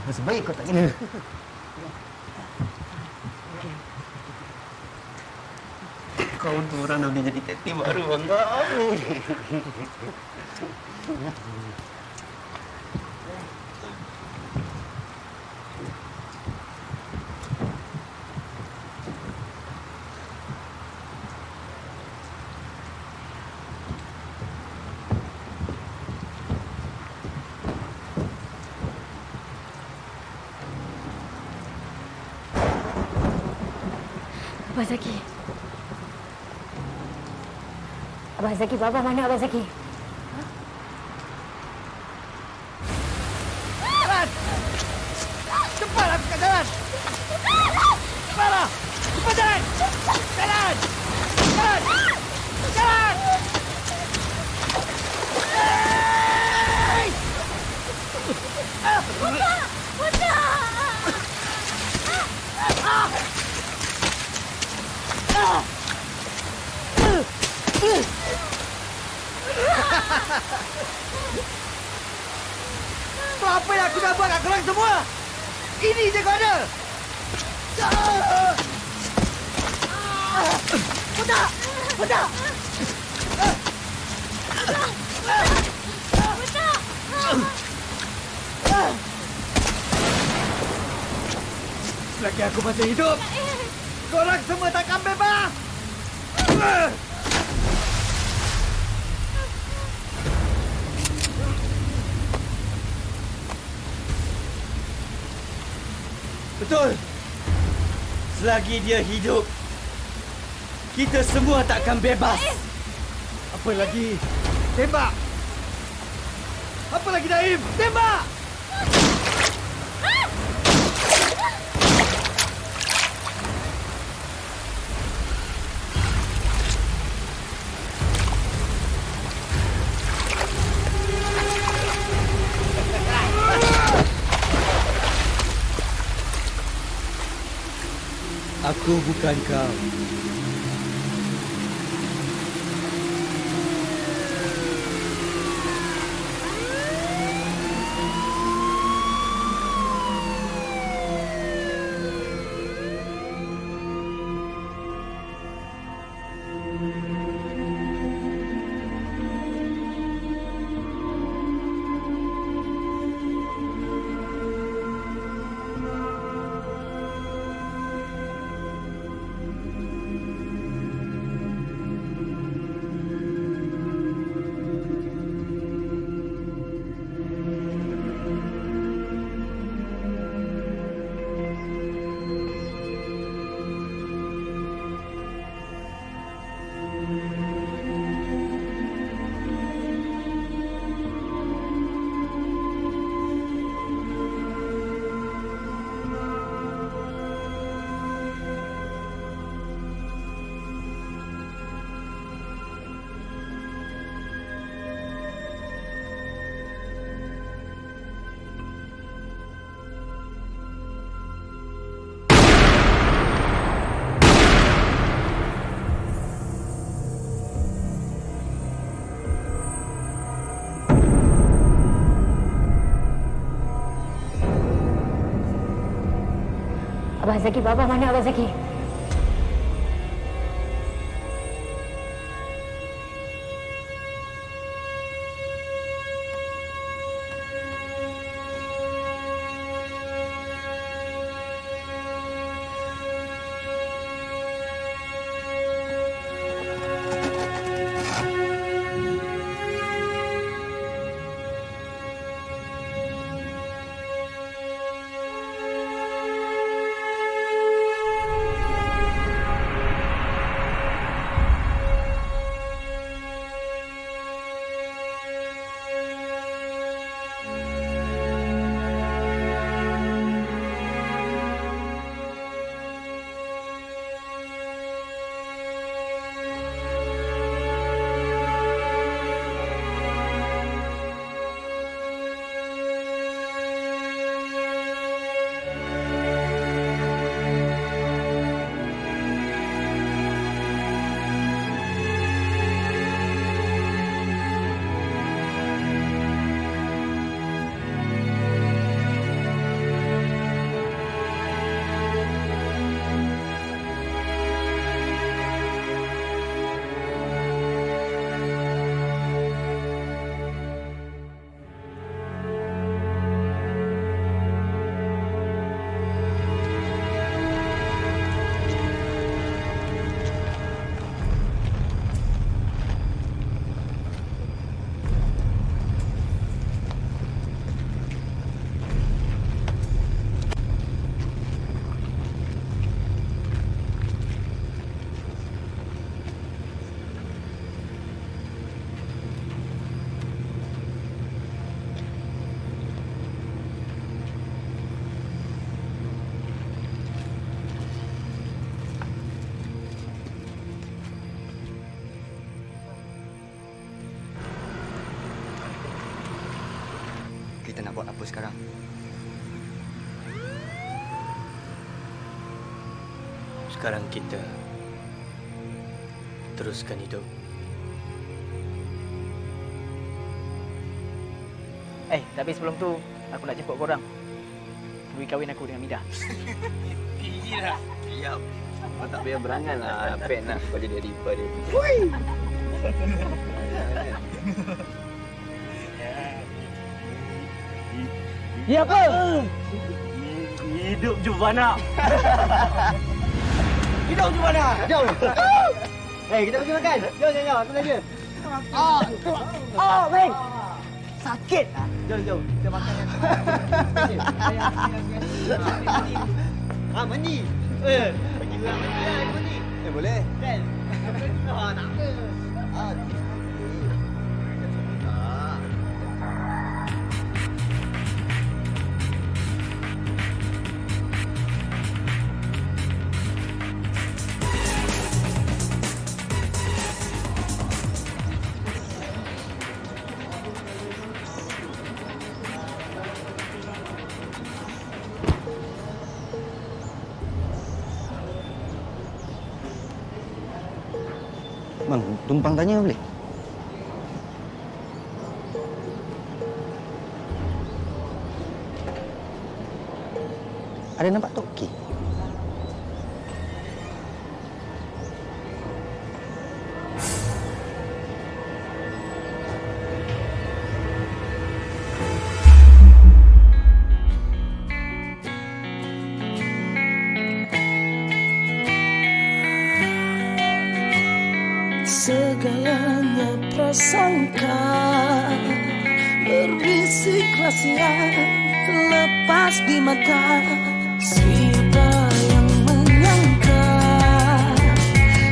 Nasib baik kau tak kena. Kau tu orang dah boleh jadi detektif baru bang kau. Abang Zaki. Abang Zaki, Baba mana Abang Zaki? Jalan! Cepatlah kat jalan! Cepatlah! Cepat jalan! Jalan! Jalan! Jalan! Hey! Buka! Buka! Kau apa yang aku dah buat kat korang semua? Ini je kau ada! Putar! Putar! Selagi aku masih hidup, korang semua takkan bebas! Betul. Selagi dia hidup, kita semua takkan bebas. Apa lagi? Tembak! Apa lagi, Daim? Tembak! Aku bukan kau. Abang Zaki, Baba mana Abang Zaki? kita nak buat apa sekarang? Sekarang kita teruskan hidup. Tapi sebelum tu, aku nak jemput korang. Duit kahwin aku dengan Mida. Gila. Siap. Kau tak payah berangan lah. Pet nak kau jadi riba dia. Ya apa? Hidup Juvana. Hidup Juvana. Jom. Kita pergi makan. Jom. Aku nak dia. Bang. Sakit. Jom. Kita makan yang mandi. Pergi mandi. Boleh. Kan? Tak apa. Bang, tumpang tanya boleh? Ada nampak toki? Segalanya prasangka berbisik rahasia terlepas di mata. Siapa yang menyangka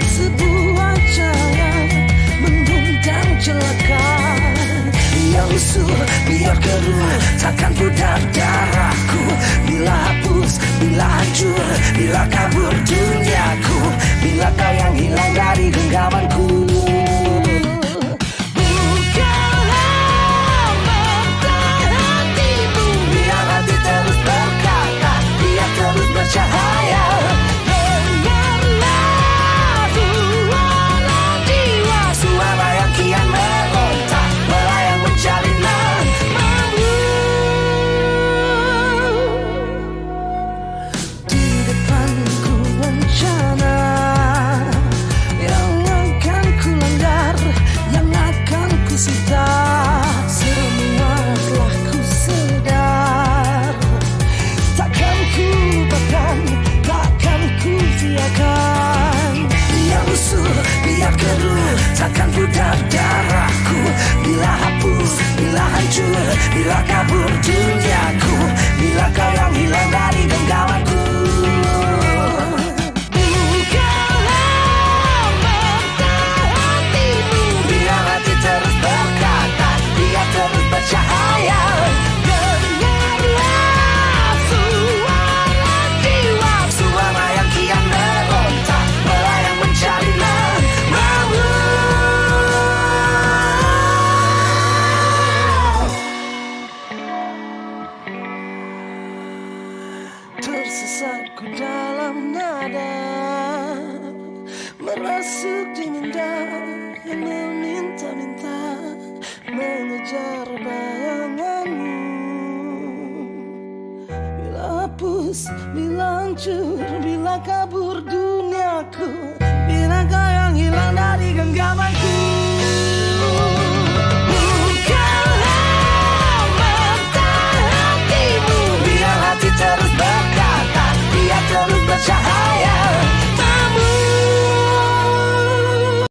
sebuah cahaya mengundang celaka. Yang usul biar keruh takkan pudar darahku. Bila hapus, bila hancur, bila kabur duniaku. Bila kau yang hilang dari genggamanku. Bukalah mata hatimu. Biar hati terus berkata, biar terus bercahaya. Dengarlah suara jiwa, suara yang kian meronta, melayang mencari namamu. Di depanku bencana yang akan ku langgar, yang akan ku sita. Semua telah ku sedar, takkan ku lupakan, takkan ku siakan. Biar rusuh, biar keruh, takkan pudar darahku. Bila hapus, bila hancur, bila kabur duniaku. Bila kau yang hilang dari genggamanku. Bukalah mata hatimu. Biar hati terus berkata, biar terus bercahaya. Dengarlah suara jiwa, suara yang kian meronta, melayang mencari namamu. Tersesat ku dalam nada, merasuk di minda yang meminta-minta, mengejar bayanganmu. Bila hapus, bila hancur, bila kabur duniaku. Bila kau yang hilang dari genggamanku.